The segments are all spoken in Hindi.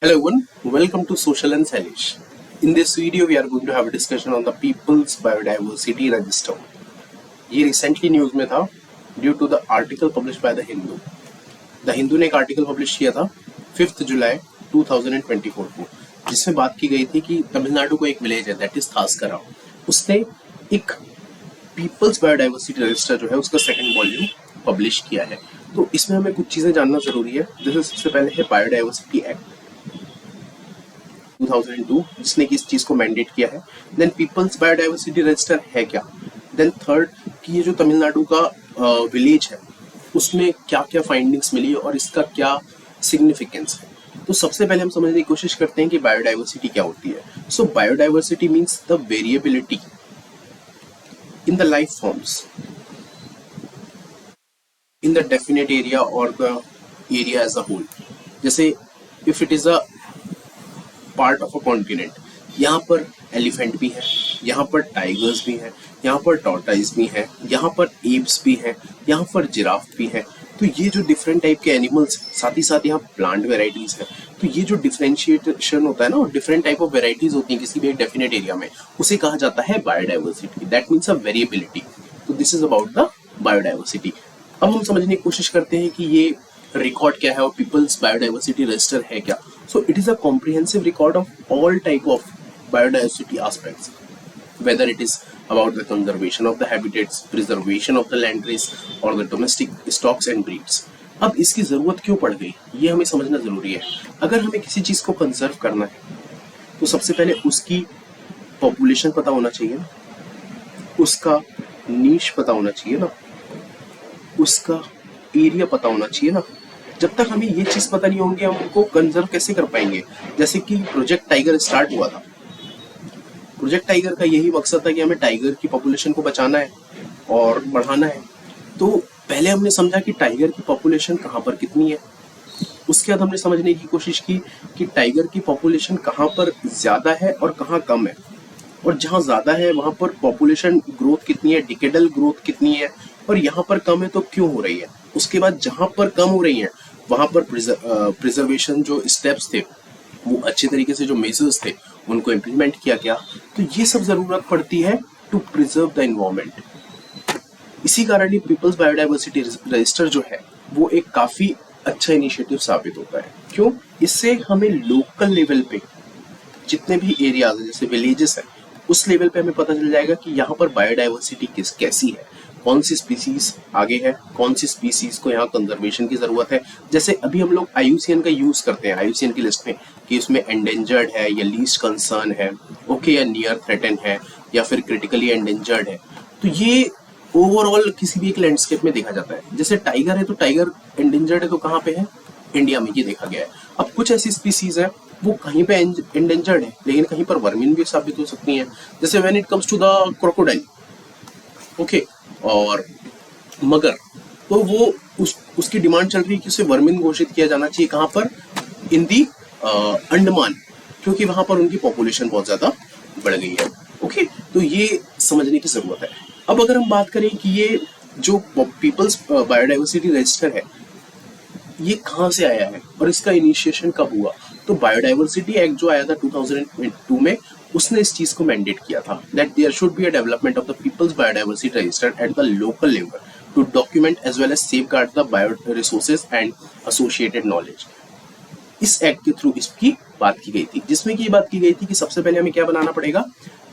Hello everyone, welcome to Social and Salish. In this video, we are going to have a discussion on the People's Biodiversity Register. ये recently news में था due to the article published by The Hindu. The Hindu ने एक article publish किया था 5th July 2024 को, जिसमें बात की गई थी कि तमिलनाडु को एक विलेज है that is थास्करा, उसने एक People's Biodiversity Register जो है उसका सेकंड वॉल्यूम पब्लिश किया है. तो इसमें हमें कुछ चीज़ें जानना ज़रूरी है. जैसे सबसे पहले है बायोडाइवर्सिटी एक्ट 2002 जिसने कि इस चीज को मैंडेट किया है. देन पीपल्स बायोडाइवर्सिटी रजिस्टर है क्या. देन थर्ड कि ये जो तमिलनाडु का विलेज है उसमें क्या क्या फाइंडिंग्स मिली और इसका क्या सिग्निफिकेंस है. तो सबसे पहले हम समझने की कोशिश करते हैं कि बायोडाइवर्सिटी क्या होती है. So biodiversity means the variability in the life forms in the definite area और the area as a whole. जैसे if it is a part of a continent, यहाँ पर एलिफेंट भी है, यहाँ पर टाइगर्स भी हैं, यहाँ पर टॉर्टाइज भी हैं, यहाँ पर एप्स भी हैं, यहाँ पर जिराफ भी है. तो ये जो डिफरेंट टाइप के एनिमल्स, साथ ही साथ यहाँ प्लांट वेराइटीज है. तो ये जो डिफरेंशिएशन होता है ना, डिफरेंट टाइप ऑफ वेराइटीज होती हैं किसी भी एक डेफिनेट एरिया में, उसे कहा जाता है biodiversity. That means a variability. तो this is about the biodiversity. अब हम समझने की कोशिश करते हैं कि ये रिकॉर्ड क्या है और पीपल्स बायोडाइवर्सिटी रजिस्टर है क्या. So it is a comprehensive record of all type of biodiversity aspects, whether it is about the conservation of the habitats, preservation of the landrace or the domestic stocks and breeds. अब इसकी ज़रूरत क्यों पड़ गई ये हमें समझना ज़रूरी है. अगर हमें किसी चीज़ को कंजर्व करना है तो सबसे पहले उसकी पॉपुलेशन पता होना चाहिए ना, उसका नीश पता होना चाहिए ना, उसका एरिया पता होना चाहिए ना. जब तक हमें ये चीज पता नहीं होंगी हम उनको कंजर्व कैसे कर पाएंगे. जैसे कि प्रोजेक्ट टाइगर स्टार्ट हुआ था. प्रोजेक्ट टाइगर का यही मकसद था कि हमें टाइगर की पॉपुलेशन को बचाना है और बढ़ाना है. तो पहले हमने समझा कि टाइगर की पॉपुलेशन कहाँ पर कितनी है. उसके बाद हमने समझने की कोशिश की कि टाइगर की पॉपुलेशन कहाँ पर ज्यादा है और कहाँ कम है, और जहाँ ज्यादा है वहां पर पॉपुलेशन ग्रोथ कितनी है, डिकेडल ग्रोथ कितनी है, और यहाँ पर कम है तो क्यों हो रही है. उसके बाद जहां पर कम हो रही है वहां पर प्रिजर्वेशन जो स्टेप्स थे वो अच्छे तरीके से जो मेजर्स थे उनको इम्प्लीमेंट किया गया. तो ये सब जरूरत पड़ती है टू प्रिजर्व द एनवायरनमेंट. इसी कारण ही पीपल्स बायोडाइवर्सिटी रजिस्टर जो है वो एक काफी अच्छा इनिशिएटिव साबित होता है. क्यों? इससे हमें लोकल लेवल पे जितने भी एरियाज है जैसे विलेजेस है उस लेवल पे हमें पता चल जाएगा कि यहाँ पर बायोडाइवर्सिटी कैसी है, कौन सी स्पीसीज आगे है, कौन सी स्पीसीज को यहाँ कंजर्वेशन की जरूरत है. जैसे अभी हम लोग IUCN का यूज करते हैं IUCN की लिस्ट में कि उसमें एंडेंजर्ड है या लीस्ट कंसर्न है, ओके, या नियर थ्रेटन है या फिर क्रिटिकली एंडेंजर्ड है. तो ये ओवरऑल किसी भी एक लैंडस्केप में देखा जाता है. जैसे टाइगर है तो टाइगर एंडेंजर्ड है तो कहाँ पे है, इंडिया में, ये देखा गया है. अब कुछ ऐसी स्पीसीज है वो कहीं पे एंडेंजर्ड है लेकिन कहीं पर वर्मिन भी साबित हो सकती है. जैसे when it comes to the crocodile, okay, और मगर, तो वो उसकी डिमांड चल रही है कि उसे वर्मिन घोषित किया जाना चाहिए. कहाँ पर? इन दी अंडमान, क्योंकि वहां पर उनकी पॉपुलेशन बहुत ज्यादा बढ़ गई है. ओके, तो ये समझने की जरूरत है. अब अगर हम बात करें कि ये जो पीपल्स बायोडाइवर्सिटी रजिस्टर है ये कहाँ से आया है और इसका इनिशिएशन कब हुआ, तो बायोडाइवर्सिटी एक्ट जो आया था 2002 में उसने इस चीज को मैंडेट किया था that there should be a development of the people's biodiversity register at the local level to document as well as safeguard the bio resources and associated knowledge. इस एक्ट के थ्रू इसकी बात की गई थी, जिसमें की बात की गई थी कि सबसे पहले हमें क्या बनाना पड़ेगा,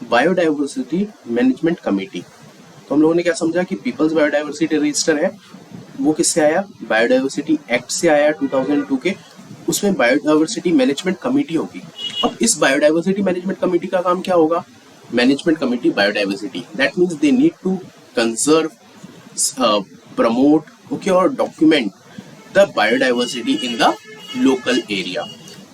बायोडाइवर्सिटी मैनेजमेंट कमेटी. तो हम लोगों ने क्या समझा कि पीपल्स बायोडाइवर्सिटी रजिस्टर है वो किससे आया, बायोडाइवर्सिटी एक्ट से आया 2002 के. उसमें बायोडाइवर्सिटी मैनेजमेंट कमेटी होगी. अब इस बायोडाइवर्सिटी मैनेजमेंट कमेटी का काम क्या होगा, management committee biodiversity, that means they need to conserve, promote, okay, और document the biodiversity in the local area.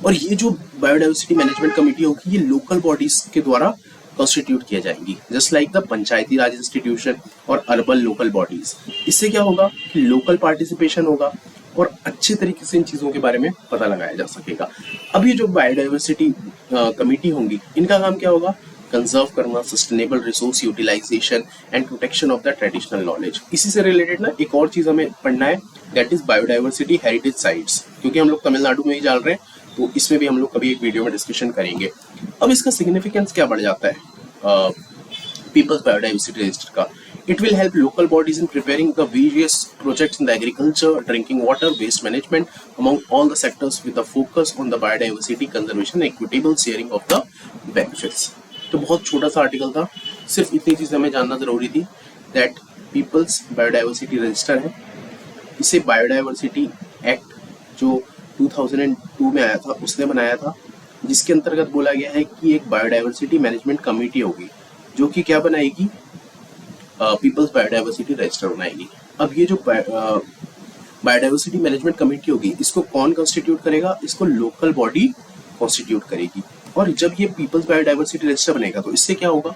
और ये जो बायोडाइवर्सिटी मैनेजमेंट कमेटी होगी ये लोकल बॉडीज के द्वारा कॉन्स्टिट्यूट किया जाएंगी, just like the Panchayati Raj institution और अर्बन लोकल बॉडीज. इससे क्या होगा कि लोकल पार्टिसिपेशन होगा और अच्छे तरीके से इन चीजों के बारे में पता लगाया जा सकेगा. अब ये जो बायोडाइवर्सिटी कमेटी होंगी इनका काम क्या होगा, कंजर्व करना, sustainable resource utilisation and protection of the traditional knowledge. इसी से रिलेटेड ना एक और चीज हमें पढ़ना है that is biodiversity heritage sites, क्योंकि हम लोग तमिलनाडु में ही जान रहे हैं तो इसमें भी हम लोग कभी एक वीडियो में डिस्कशन करेंगे। अब इसका सिग्निफिकेंस क्या बढ़ जाता है पीपल्स बायोडाइवर्सिटी रजिस्टर का? It will help local bodies in preparing the various projects in the agriculture, drinking water, waste management, among all the sectors with a focus on the biodiversity conservation and equitable sharing of the benefits. तो बहुत छोटा सा आर्टिकल था, सिर्फ इतनी चीज़ हमें जानना जरूरी थी that पीपल्स बायोडाइवर्सिटी रजिस्टर है। इसे बायोडाइवर्सिटी एक्ट जो 2002 में आया था उसने बनाया था, जिसके अंतर्गत बोला गया है कि एक बायोडाइवर्सिटी मैनेजमेंट कमेटी होगी जो कि क्या बनाएगी, पीपल्स बायोडाइवर्सिटी रजिस्टर बनाएगी। अब ये जो बायोडाइवर्सिटी मैनेजमेंट कमेटी होगी इसको कौन कॉन्स्टिट्यूट करेगा? इसको लोकल बॉडी कॉन्स्टिट्यूट करेगी। और जब ये पीपल्स बायोडाइवर्सिटी रजिस्टर बनेगा तो इससे क्या होगा,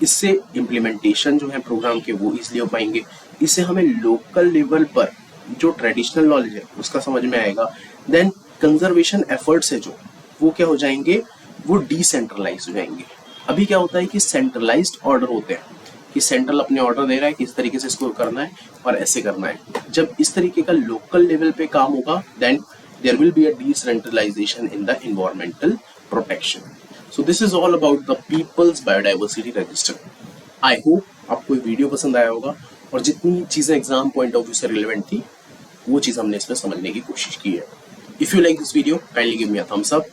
इससे इम्प्लीमेंटेशन जो है प्रोग्राम के वो इजिली हो पाएंगे। इससे हमें लोकल लेवल पर जो ट्रेडिशनल नॉलेज है उसका समझ में आएगा। देन कंजर्वेशन एफर्ट्स है जो वो क्या हो जाएंगे, वो डिसेंट्रलाइज हो जाएंगे। अभी क्या होता है कि सेंट्रलाइज्ड ऑर्डर होते हैं कि सेंट्रल अपने ऑर्डर दे रहा है किस तरीके से इसको करना है और ऐसे करना है। जब इस तरीके का लोकल लेवल पे काम होगा then there will be a decentralisation in the environmental protection. So this is all about the people's biodiversity register. I hope आपको ये वीडियो पसंद आया होगा और जितनी चीजें एग्जाम पॉइंट ऑफ व्यू से रिलेवेंट थी वो चीज हमने इसमें समझने की कोशिश की है। If you like this video kindly give me a thumbs up.